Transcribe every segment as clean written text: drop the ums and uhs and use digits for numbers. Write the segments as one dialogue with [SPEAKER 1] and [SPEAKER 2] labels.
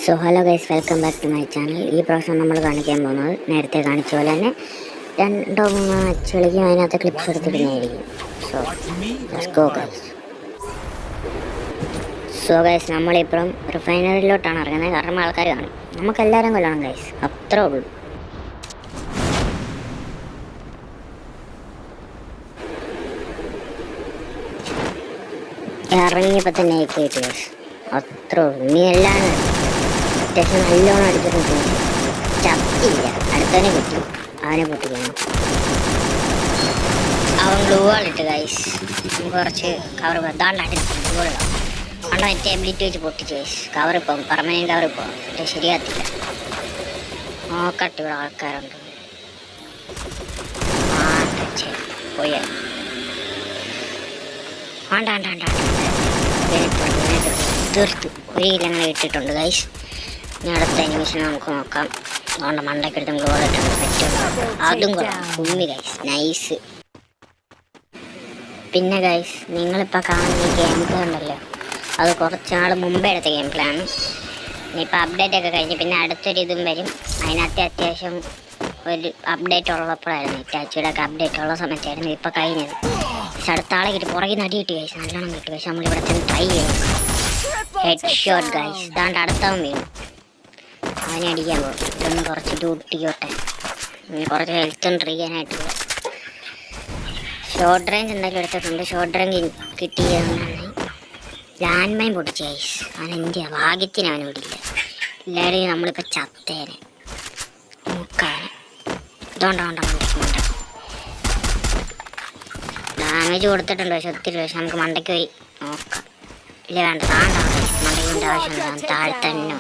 [SPEAKER 1] So hello guys, welcome back to my channel. ഈ പ്രാവശ്യം നമ്മൾ കാണിക്കാൻ പോകുന്നത് നേരത്തെ കാണിച്ച പോലെ തന്നെ 2-3 മാച്ച് കളിക്കും, അതിനകത്ത് ക്ലിപ്സ് എടുത്തിടുന്നതായിരിക്കും. സോ ഗൈസ് നമ്മളിപ്പം റിഫൈനറിയിലോട്ടാണ് ഇറങ്ങുന്നത്. കാരണം ആൾക്കാർ കാണും, നമുക്കെല്ലാവരും കൊല്ലണം ഗൈസ്, അത്രേ ഉള്ളൂ. ഇറങ്ങിയപ്പോൾ തന്നെ കേട്ട് ഗൈസ്, അത്രേ ഉള്ളൂ. ഇനി എല്ലാം അത്യാവശ്യം നല്ലോണം അടിച്ചിട്ടുണ്ട്. ചത്തില്ല, അടുത്തവനെ കിട്ടി, അവനെ പൊട്ടിക്കണം. അവൻ ഗ്ലൂ വാളിട്ട് ഗൈസ് കുറച്ച് കവർ താണ്ടാണ്ട് ഗ്ലൂവാള കണ്ട മറ്റേ എബിലിറ്റി വെച്ച് പൊട്ടിച്ച് ഗൈസ്. കവറിപ്പം പെർമനന്റ് കവറിപ്പോൾ മറ്റേ ശരിയാത്തില്ല. നോക്കട്ടെ, ഇവിടെ ആൾക്കാരുണ്ട്. പോയ തീർത്തു. ഒരു കിലങ്ങനെ ഇട്ടിട്ടുണ്ട് ഗൈസ്. ഇനി അടുത്ത അനിമേഷൻ നമുക്ക് നോക്കാം. അതുകൊണ്ട് മണ്ടയ്ക്കെടുത്ത് നമ്മൾ ഗോളിട്ടുണ്ട്, പറ്റും. അതും കുമ്മി ഗൈസ്, നൈസ്. പിന്നെ ഗൈസ്, നിങ്ങളിപ്പോൾ കാണുന്ന ഈ ഗെയിം പ്ലേ ഉണ്ടല്ലോ, അത് കുറച്ച് നാൾ മുമ്പേ എടുത്ത ഗെയിം പ്ലേ ആണ്. ഇനിയിപ്പോൾ അപ്ഡേറ്റ് ഒക്കെ കഴിഞ്ഞ് പിന്നെ അടുത്തൊരു ഇതും വരും. അതിനകത്ത് അത്യാവശ്യം ഒരു അപ്ഡേറ്റ് ഉള്ളപ്പോഴായിരുന്നു, ഇറ്റാച്ചിയുടെ ഒക്കെ അപ്ഡേറ്റ് ഉള്ള സമയത്തായിരുന്നു ഇപ്പോൾ കഴിഞ്ഞത്. പക്ഷെ അടുത്ത ആളെ കിട്ടി, പുറകിൽ നടി കിട്ടി ഗൈസ്, നല്ലോണം കിട്ടി. പക്ഷെ നമ്മളിവിടെ ചെന്ന് ട്രൈ ചെയ്യണം. ഹെഡ് ഷോട്ട് ഗൈസ്, ഇതാണ്ട് അടുത്തവൻ വീണു. അവനെ അടിക്കാൻ പോകും. ഇതൊന്ന് കുറച്ച് ഡ്യൂട്ടിക്കോട്ടെ, കുറച്ച് ഹെൽത്തും ട്രീയാനായിട്ടുള്ള ഷോർട്ട് റേഞ്ച് എന്തായാലും എടുത്തിട്ടുണ്ട്. ഷോർട്ട് റേഞ്ച് കിട്ടിയതുകൊണ്ടാണ് ലാൻഡ് മൈൻ പൊട്ടിച്ച് ഗൈസ്. അവൻ എന്തിയാ ഭാഗ്യത്തിന് അവന് വിടില്ല, എല്ലാവരെയും നമ്മളിപ്പോൾ ചത്തേനെ നോക്കാനെ. ഇതുകൊണ്ടാണ് ഡാമേജ് കൊടുത്തിട്ടുണ്ട്, പക്ഷെ ഒത്തിരി. പക്ഷെ നമുക്ക് മണ്ടയ്ക്ക് പോയി നോക്കാം. ഇല്ല വേണ്ട, താണ്ടാവും മണ്ടയ്ക്കിൻ്റെ ആവശ്യമില്ല, താഴെ തന്നെ.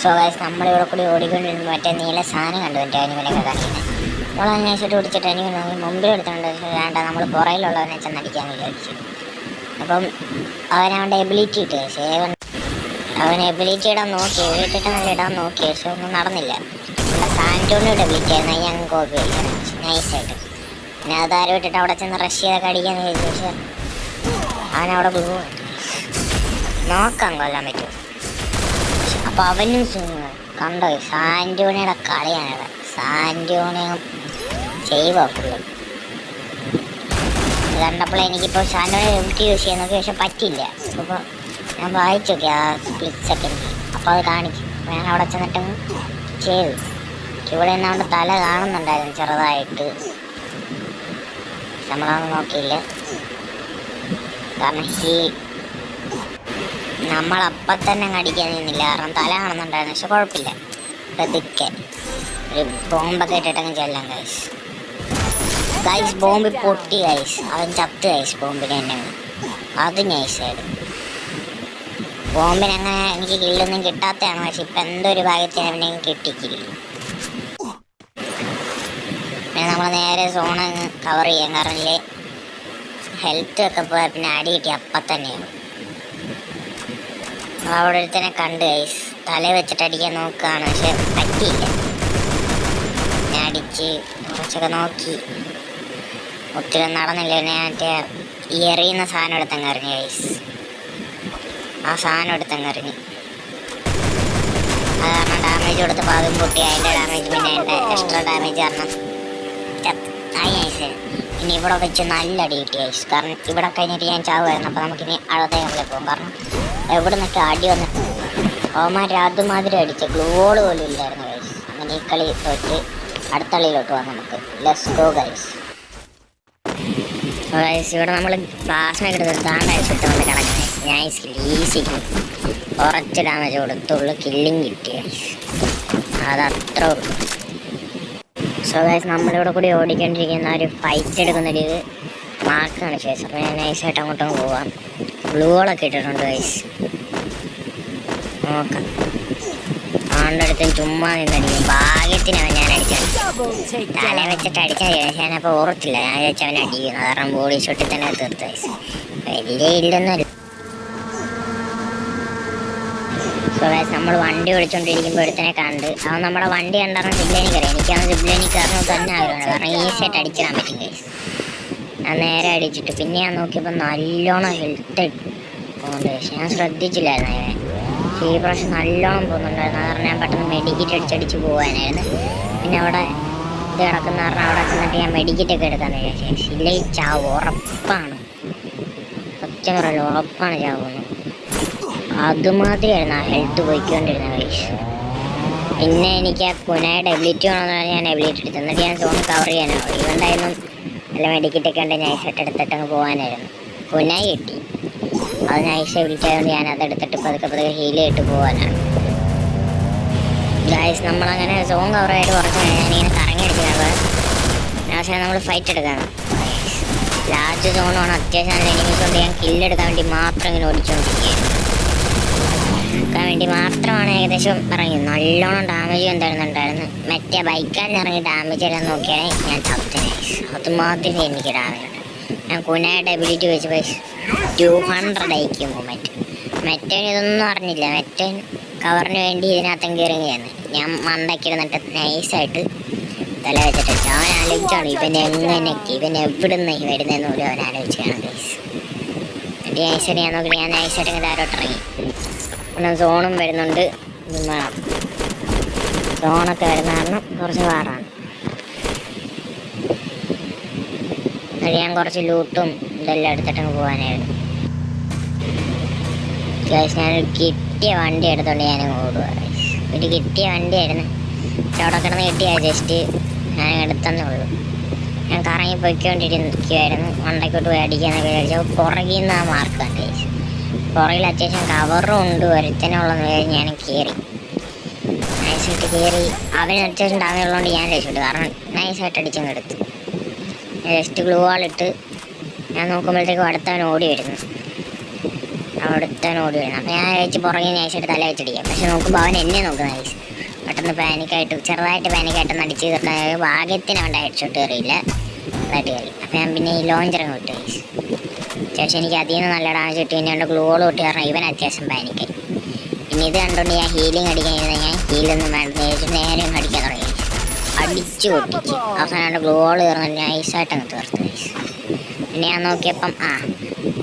[SPEAKER 1] സോ ഗൈസ്, നമ്മളിവിടെ കൂടി ഓടിക്കൊണ്ടിരുന്നു. മറ്റേ നീല സാധനം കണ്ടു, മറ്റേ അനിമലൊക്കെ കാണിക്കുന്നത്. നമ്മളതിനനുസരിച്ച് ഓടിച്ചിട്ട് അനിമൽ മുമ്പിൽ എടുത്തിട്ടുണ്ട്. പക്ഷേ വേണ്ട, നമ്മൾ പുറയിലുള്ളവനെ ചെന്നടിക്കാന്ന് വിചാരിച്ചു. അപ്പം അവനവൻ്റെ എബിലിറ്റി ഇട്ട് പക്ഷേ അവൻ എബിലിറ്റി ഇടാൻ നോക്കി, വീട്ടിട്ട് നല്ല ഇടാൻ നോക്കി, പക്ഷെ ഒന്നും നടന്നില്ല. നമ്മുടെ സാൻറ്റോണിയുടെ എബിലിറ്റി ആയിരുന്നു, അത് ഞങ്ങൾക്ക് കോപ്പി അടിക്കാൻ നൈസായിട്ട്. പിന്നെ അതാരും ഇട്ടിട്ട് അവിടെ ചെന്ന് റഷ് ചെയ്തൊക്കെ അടിക്കാന്ന് വിചാരിച്ചു. പക്ഷെ അവനവിടെ ഗ്ലൂ നോക്കാൻ കൊല്ലാൻ പറ്റും. അപ്പോൾ അവനും കണ്ടോ സാൻറ്റോണിയുടെ കളിയാണിവിടെ. സാൻറ്റോണിയും ചെയ്യുക ഫുള്ള് കണ്ടപ്പോൾ എനിക്കിപ്പോൾ സാൻറ്റോണിയെ എബിലിറ്റി യൂസ് ചെയ്യാൻ നോക്കി, പക്ഷെ പറ്റില്ല. അപ്പോൾ ഞാൻ വായിച്ചു നോക്കി ആ സ്പ്ലിറ്റ് സെക്കൻഡ്, അപ്പോൾ അത് കാണിച്ചു. അപ്പോൾ ഞാൻ അവിടെ ചെന്നിട്ട് ചെയ്തു. ഇവിടെ നിന്ന് അവിടെ തല കാണുന്നുണ്ടായിരുന്നു ചെറുതായിട്ട്, നമ്മളതൊന്നും നോക്കിയില്ല. കാരണം നമ്മളപ്പം തന്നെ അടിക്കാൻ നിന്നില്ല, കാരണം തല കാണുന്നുണ്ടായിരുന്നു. പക്ഷെ കുഴപ്പമില്ല, പതുക്കെ ഒരു ബോംബൊക്കെ ഇട്ടിട്ടങ്ങ് ചെല്ലാം ഗൈസ്. ഗൈസ് ബോംബ് പൊട്ടി ഗൈസ്, അവൻ ചത്ത് ഗൈസ് ബോംബിനെ തന്നെ. അത് നൈസായിട്ട് ബോംബിനങ്ങനെ എനിക്ക് കില്ലൊന്നും കിട്ടാത്തതാണ്. പക്ഷെ ഇപ്പം എന്തൊരു ഭാഗ്യത്തിന് അവനെയും കിട്ടിക്കില്ല. പിന്നെ നമ്മൾ നേരെ സോണങ്ങ് കവർ ചെയ്യാം, കാരണം ഹെൽത്ത് ഒക്കെ പോയാൽ പിന്നെ അടി കിട്ടി അപ്പം തന്നെയാണ്. അവിടെ ഒരുത്തനെ കണ്ട് ഗൈസ്, തല വെച്ചിട്ട് അടിക്കാൻ നോക്കുകയാണ്, പക്ഷെ പറ്റിയില്ല. ഞാൻ അടിച്ച് കുറച്ചൊക്കെ നോക്കി, ഒത്തിരി നടന്നില്ല. പിന്നെ മറ്റേ എറിയുന്ന സാധനം എടുത്തങ്ങ് എറിഞ്ഞു ഗൈസ്. ആ സാധനം എടുത്തങ്ങ് എറിഞ്ഞു, അത് കാരണം ഡാമേജ് കൊടുത്തപ്പോൾ അതും പൊട്ടി. അതിൻ്റെ ഡാമേജ് പിന്നെ എൻ്റെ എക്സ്ട്രാ ഡാമേജ് കാരണം ആയി ഗൈസ്. ഇനി ഇവിടെ വെച്ച് നല്ല അടി കിട്ടി ഗൈസ്, കാരണം ഇവിടെ കഴിഞ്ഞിട്ട് ഞാൻ ചാവുമായിരുന്നു. അപ്പോൾ നമുക്കിനി അടുത്ത കളിയിൽ പോകും, കാരണം എവിടെ നിന്നൊക്കെ അടി വന്നിട്ട് അവന്മാർ അതുമാതിരി അടിച്ച് ഗ്ലൂവോൾ പോലും ഇല്ലായിരുന്നു ഗൈസ്. അങ്ങനെ ഈ കളി തോറ്റ് അടുത്ത കളിയിലോട്ട് പോകാം നമുക്ക്. Let's go guys. ഗൈസ് ഇവിടെ നമ്മൾ പ്ലാസ്മയൊക്കെ എടുത്ത് താണ്ടായിട്ട് വന്ന് കിടക്കുന്നത് നൈസ്ലി ഈസി കുറച്ച് ഡാമേജ് കൊടുത്തുള്ളൂ, കില്ലിങ് കിട്ടി ഗൈസ്, അതത്ര ഉള്ളൂ. സോ ഗൈസ് നമ്മളിവിടെ കൂടി ഓടിക്കൊണ്ടിരിക്കുന്ന ഒരു ഫൈറ്റ് എടുക്കുന്നൊരു മാർക്കാണ് ശേഷം. അപ്പോൾ ഞാൻ നൈസായിട്ട് അങ്ങോട്ടും പോവാം. ഗ്ലൂകളൊക്കെ ഇട്ടിട്ടുണ്ട് ഗൈസ്, നോക്കാം. ആളുടെ അടുത്ത് ചുമ്മാ നിന്നടിക്കും. ഭാഗ്യത്തിനാണ് ഞാൻ അടിച്ചത്, തല വെച്ചിട്ട് അടിച്ചാൽ ഞാനപ്പോൾ ഓർത്തില്ല. ഞാൻ വിചാരിച്ചു അവൻ അടിക്കുന്നു, കാരണം ബോഡി ഷോട്ടിൽ തന്നെ തീർത്ത് ഗൈസ്. വലിയ ഇല്ലെന്നല്ല. സോ ഗൈസ് നമ്മൾ വണ്ടി ഓടിച്ചുകൊണ്ടിരിക്കുമ്പോൾ ഒരുത്തനെ കണ്ട്. അവൻ നമ്മുടെ വണ്ടി കണ്ടാണ് സിബ്ലേനിക്ക് അറിയാം. എനിക്കവൻ സിബ്ലേനിക്ക് കാരണം തന്നെ ആഗ്രഹമാണ്, കാരണം ഈസിയായിട്ട് അടിച്ചിടാൻ പറ്റും ഗൈസ്. ഞാൻ നേരെ അടിച്ചിട്ട് പിന്നെ ഞാൻ നോക്കിയപ്പോൾ നല്ലോണം ഹെൽത്ത് പോകുന്നുണ്ട്. ഞാൻ ശ്രദ്ധിച്ചില്ലായിരുന്നു അതിനെ. ഈ പ്രാവശ്യം നല്ലോണം പോകുന്നുണ്ടായിരുന്നു. അത് പറഞ്ഞാൽ ഞാൻ പെട്ടെന്ന് മെഡിക്കറ്റ് അടിച്ചടിച്ച് പോകാനായിരുന്നു. പിന്നെ അവിടെ ഇത് കിടക്കുന്ന പറഞ്ഞാൽ അവിടെ ചെന്നിട്ട് ഞാൻ മെഡിക്കറ്റൊക്കെ എടുക്കാമെന്ന് വിചാരിച്ചു. ഇല്ല, ചാവ് ഉറപ്പാണ്. സത്യം പറയല്ലോ, ഉറപ്പാണ് ചാവുന്നു. അതുമാതിരിയായിരുന്നു ആ ഹെൽത്ത് പോയിക്കൊണ്ടിരുന്നത് ഗൈസ്. പിന്നെ എനിക്ക് ആ കുനായുടെ എബിലിറ്റി വേണമെന്നാണ് ഞാൻ എബിലിറ്റി എടുത്തത്. എന്നിട്ട് ഞാൻ സോൺ കവർ ചെയ്യാനാണ്. ഇതുകൊണ്ടായിരുന്നു നല്ല മെഡിക്കറ്റൊക്കെ ഉണ്ട് നൈസായിട്ട് എടുത്തിട്ട് അങ്ങ് പോകാനായിരുന്നു. കുനായി കിട്ടി. അത് നൈസ് എബിലിറ്റി ആയതുകൊണ്ട് ഞാൻ അതെടുത്തിട്ട് പതുക്കെ ഹീൽ ചെയ്തിട്ട് പോകാനാണ് ഗൈസ്. നമ്മളങ്ങനെ സോൺ കവറായിട്ട് കുറച്ച് ഞാനിങ്ങനെ കറങ്ങി അടിച്ചിട്ടുണ്ട്. പക്ഷേ നമ്മൾ ഫൈറ്റ് എടുക്കണം. ലാസ്റ്റ് സോണാണ്. അത്യാവശ്യം നല്ല എനിമീസ് കൊണ്ട് ഞാൻ കില്ലെടുക്കാൻ വേണ്ടി മാത്രം ഇങ്ങനെ ഓടിച്ചുകൊണ്ടിരിക്കുകയാണ്. എടുക്കാൻ വേണ്ടി മാത്രമാണ് ഏകദേശം ഇറങ്ങി. നല്ലോണം ഡാമേജ് എന്തായിരുന്നുണ്ടായിരുന്നു. മറ്റേ ബൈക്കാരിൽ ഇറങ്ങി ഡാമേജ് എല്ലാം നോക്കിയാൽ ഞാൻ ചത്തനെ. അതുമാത്രം എനിക്ക് ഡാമേജ് ഉണ്ട്. ഞാൻ കുനായിട്ട് എബിലിറ്റി വെച്ച് 200 അയക്കുമ്പോൾ മറ്റേ ഇതൊന്നും അറിഞ്ഞില്ല. മറ്റേ കവറിന് വേണ്ടി ഇതിനകത്തും കയറുകയാണ്. ഞാൻ മണ്ടയ്ക്കിരുന്നിട്ട് നൈസായിട്ട് തല വെച്ചിട്ട് അവൻ ആലോചിച്ചാണ് ഇവൻ എങ്ങനെയൊക്കെ ഇവൻ എവിടുന്ന് വരുന്നതെന്ന് പോലും അവൻ ആലോചിച്ചാണ് ഗൈസ്. എന്നിട്ട് നൈസായിട്ട് ഞാൻ നോക്കി ഞാൻ നൈസായിട്ട് ഇങ്ങനെ താരോട്ട് ഇറങ്ങി. പിന്നെ സോണും വരുന്നുണ്ട്. സോണൊക്കെ വരുന്ന കാരണം കുറച്ച് പാടാണ്. അത് ഞാൻ കുറച്ച് ലൂട്ടും ഇതെല്ലാം എടുത്തിട്ടങ്ങ് പോകാനായിരുന്നു ഗൈസ്. ഞാനൊരു കിട്ടിയ വണ്ടി എടുത്തോണ്ട് ഞാനങ്ങ് ഓടുക ഗൈസ്. ഒരു കിട്ടിയ വണ്ടിയായിരുന്നു. അവിടെ കിടന്ന് കിട്ടിയ ജസ്റ്റ് ഞാൻ എടുത്തന്നേ ഉള്ളൂ. ഞാൻ കറങ്ങി പൊയ്ക്കൊണ്ടിരിക്കുമായിരുന്നു. മണ്ടയ്ക്കോട്ട് പോയി അടിക്കാന്നൊക്കെ വിചാരിച്ചാൽ പുറകിൽ നിന്ന് ആ മാർക്ക് കണ്ടു ഗൈസ്. പുറകിൽ അത്യാവശ്യം കവറും ഉണ്ട്. ഒരുത്തനുള്ളതെന്ന് വിചാരിച്ച് ഞാൻ കയറി നൈസായിട്ട് കയറി. അവന് അത്യാവശ്യം ഡാമേജ് ഉള്ളതുകൊണ്ട് ഞാൻ രക്ഷപ്പെട്ടു. കാരണം നൈസായിട്ട് അടിച്ചങ്ങ് എടുത്തു. ജസ്റ്റ് ഗ്ലൂ വാളിട്ട് ഞാൻ നോക്കുമ്പോഴത്തേക്കും അടുത്തവൻ ഓടി വരുന്നു. അപ്പം ഞാൻ വെച്ച് പുറകെ നൈസായിട്ട് തല വെച്ചടിക്കാം. പക്ഷെ നോക്കുമ്പോൾ അവൻ എന്നെ നോക്കുന്ന നൈസ്. പെട്ടെന്ന് ചെറുതായിട്ട് പാനിക്കായിട്ട് അടിച്ച് തീർക്കാൻ ഭാഗ്യത്തിന് അവൻ്റെ ഹെഡ്ഷോട്ട് കയറിയില്ല. അതായിട്ട് കയറി. അപ്പം ഞാൻ പിന്നെ ഈ ലോഞ്ചറങ്ങ് വിട്ടു ഗൈസ്. അത്യാവശ്യം എനിക്ക് അതിൽ നിന്ന് നല്ല ഡാമേജ് കിട്ടി. പിന്നെ എൻ്റെ ഗ്ലൂ വാൾ കിട്ടി കാരണം ഇവൻ അത്യാവശ്യം പാനിക്കായി. പിന്നെ ഇത് കണ്ടുകൊണ്ട് ഞാൻ ഹീലിംഗ് അടിക്കാൻ ഞാൻ ഹീലൊന്നും വേണ്ട നേരെ അടിക്കാൻ തുടങ്ങി. അടിച്ചു പൊട്ടിച്ച് അവസാനം എൻ്റെ ഗ്ലൂ വാൾ കയറുന്ന നൈസായിട്ട് അങ്ങ് തീർത്തു ഗൈസ്. പിന്നെ ഞാൻ നോക്കിയപ്പം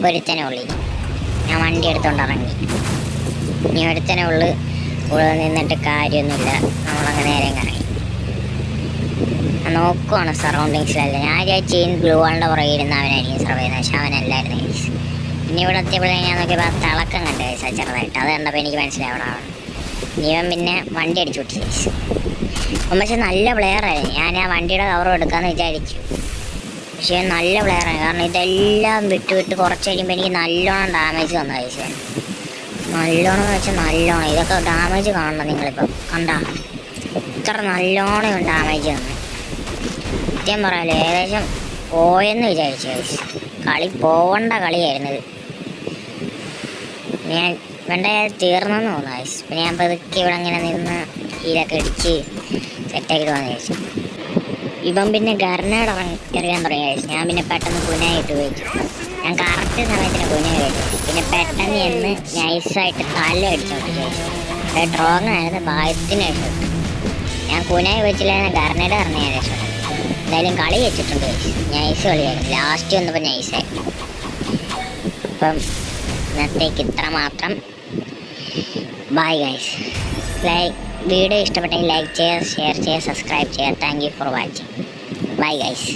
[SPEAKER 1] ഒരുത്തനെ ഉള്ളി. ഞാൻ വണ്ടി എടുത്തോണ്ട് ഇറങ്ങി. ഇനി ഒരുത്തനെ ഉള്ളു. കൂടെ നിന്നിട്ട് കാര്യമൊന്നുമില്ല. നമ്മളങ്ങ് നേരെ ഇറങ്ങി. ഞാൻ നോക്കുവാണ് സറൗണ്ടിങ്സിലല്ല. ഞാൻ വിചാരിച്ച് ഗ്ലൂ വാളിൻ്റെ പുറകെ ഇരുന്ന് അവനായിരിക്കും സർവൈവ് ചെയ്യുന്നത്. പക്ഷെ അവനല്ലായിരുന്നു ഗൈസ്. പിന്നെ ഇവിടെ എത്തിയപ്പോഴേ ഞാൻ നോക്കിയപ്പോൾ ആ തിളക്കം കണ്ടു ഗൈസ് ചെറുതായിട്ട്. അത് കണ്ടപ്പോൾ എനിക്ക് മനസ്സിലായി അവിടെ ആണ്. ഇവൻ പിന്നെ വണ്ടി അടിച്ചു വിട്ടു ഗൈസ്. പക്ഷെ നല്ല പ്ലെയറായിരുന്നു. ഞാൻ ആ വണ്ടിയുടെ കവറും എടുക്കാമെന്ന് വിചാരിച്ചു. പക്ഷേ നല്ല പ്ലെയറാണ്. കാരണം ഇതെല്ലാം വിട്ട് കുറച്ച് കഴിയുമ്പോൾ എനിക്ക് നല്ലോണം ഡാമേജ് വന്നു ഗൈസ്. നല്ലോണം എന്ന് വെച്ചാൽ നല്ലോണം. ഇതൊക്കെ ഡാമേജ് കാണണം നിങ്ങളിപ്പം കണ്ടാ. ഇത്ര നല്ലോണം ഡാമേജ് വന്നു. സത്യം പറയാലോ ഏകദേശം പോയെന്ന് വിചാരിച്ചു ഗൈസ്. കളി പോവേണ്ട കളിയായിരുന്നത്. ഞാൻ വേണ്ട തീർന്നെന്ന് തോന്നുന്നു ഗൈസ്. പിന്നെ ഞാൻ പതുക്കെ ഇവിടെ അങ്ങനെ നിന്ന് ഹീലൊക്കെ അടിച്ച് സെറ്റാക്കിയിട്ട് വന്നു ഗൈസ്. ഇവൻ പിന്നെ ഗർനേഡ് എറിയാൻ തുടങ്ങി ഗൈസ്. ഞാൻ പിന്നെ പെട്ടെന്ന് കുനായിട്ട് പോയിച്ചു. ഞാൻ കറക്റ്റ് സമയത്തിന് കുനായി വെച്ചു. പിന്നെ പെട്ടെന്ന് എന്ന് നൈസായിട്ട് തല അടിച്ചോട്ട് ഗൈസ്. അത് സ്ട്രോങ് ആയിരുന്നു. ഭാഗ്യത്തിന് രക്ഷപ്പെട്ടു. ഞാൻ കുനായി വെച്ചില്ലായിരുന്നു. ഗർനേഡ് ഇറങ്ങി ഞാൻ രക്ഷപ്പെട്ടു. എന്തായാലും കളി വെച്ചിട്ടുണ്ട് ഗൈസ്. നൈസ് കളിയായിരുന്നു. ലാസ്റ്റ് വന്നപ്പോൾ നൈസായി. അപ്പം ഇന്നത്തേക്ക് ഇത്ര മാത്രം. Bye guys. വീഡിയോ ഇഷ്ടപ്പെട്ടെങ്കിൽ ലൈക്ക് ചെയ്യുക, ഷെയർ ചെയ്യുക, സബ്സ്ക്രൈബ് ചെയ്യുക. Thank you for watching. Bye guys.